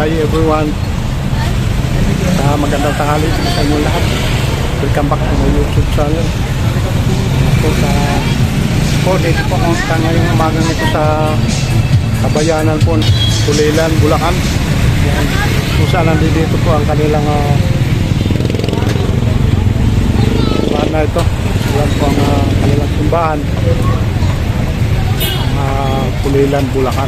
Hi everyone. Magandang tanghali sa inyo lahat. Welcome back to my YouTube channel. Dito po ang ngayong umagang ito sa Kabayanan po, Tulilan, Bulacan. Yan. Kung saan nandito po ang kanilang simbahan na ito. Yan po ang kanilang simbahan. Tulilan, Bulacan.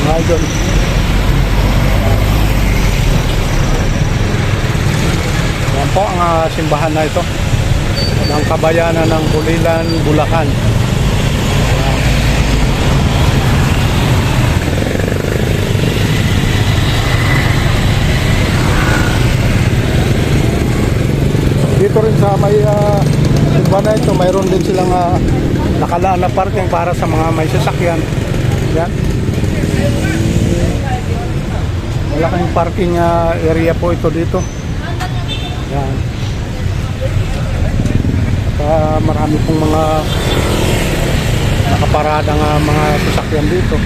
Idol. Yan po ang simbahan na ito ng Kabayanan ng Tulilan, Bulacan. Dito rin sa may simbahan na ito, mayroon din silang nakalaan na parking para sa mga may sasakyan. Yan. Malaking parking area po ito dito. Yan. Marami pong mga nakaparadang mga sasakyan dito.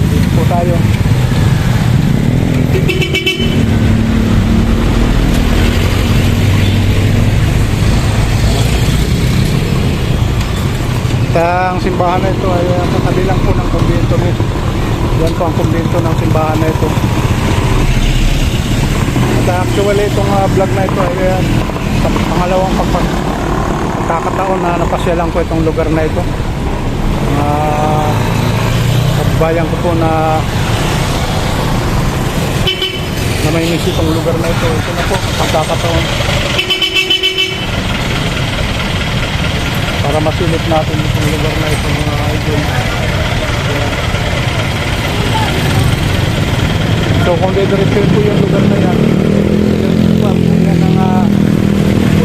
Dito po tayo. Ang simbahan na ito ay katabi lang po ng kumbento nito. Yan po ang kumbento ng simbahan na ito. At actually itong vlog na ito ay sa pangalawang pagkakataon na napasyalan ko itong lugar na ito. Kabayan ko po na may inisip ang lugar na ito. Ito na po pagkakataon para masilip natin itong lugar na ito, mga idol. So kung didiretso po yung lugar na yan, yan ang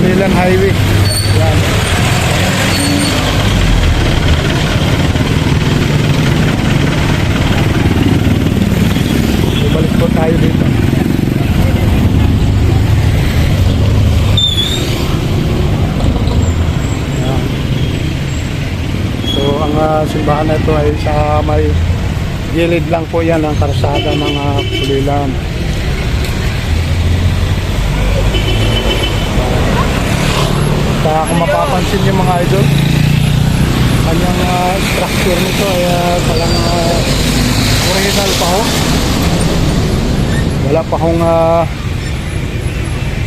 Tulilan Highway. Yan. So balik po tayo dito. Simbahan na ito ay sa may gilid lang po yan ang karsada ng Tulilan. Kung mapapansin niyo mga idol, kanyang structure nito ay talang original pa ho. Wala pa hong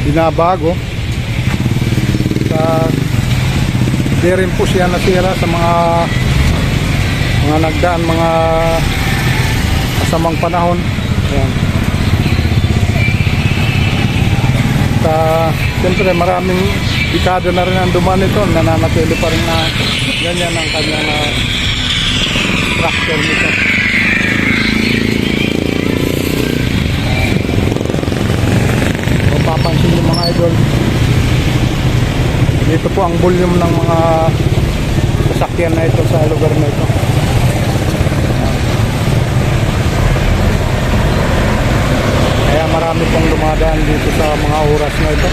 binabago. Di rin po siya nasira sa mga nagdaan, mga kasamang panahon. Ayan. At siyempre maraming dekada na rin ang dumaan nito, nananatili pa rin na ganyan ang kanyang structure nito. Mapapansin yung mga idol, dito po ang volume ng mga sasakyan na ito sa lugar na ito. Kaya marami pong dumadaan dito sa mga oras na ito.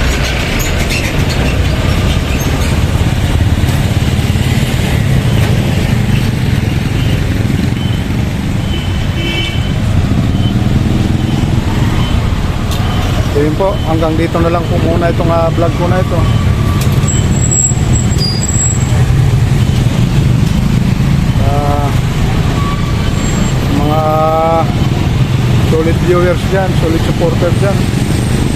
So yun po, hanggang dito na lang po muna itong vlog ko na ito. Mga solid viewers dyan, solid supporter dyan,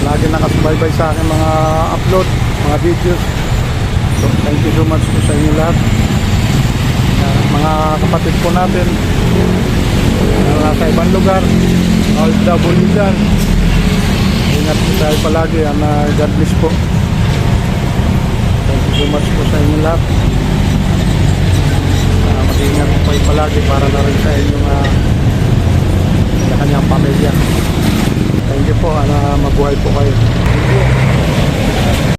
lagi nakasubaybay sa akin mga upload, mga videos. So thank you so much po sa inyo lahat. Mga kapatid po natin na nasa ibang lugar, OFW dyan, Ingat po tayo palagi. God bless po. Thank you so much po sa inyo lahat. Mag-iingat po kayo palagi para na rin sa inyong sa kanyang pamilya. Thank you po. Mabuhay po kayo. Thank you.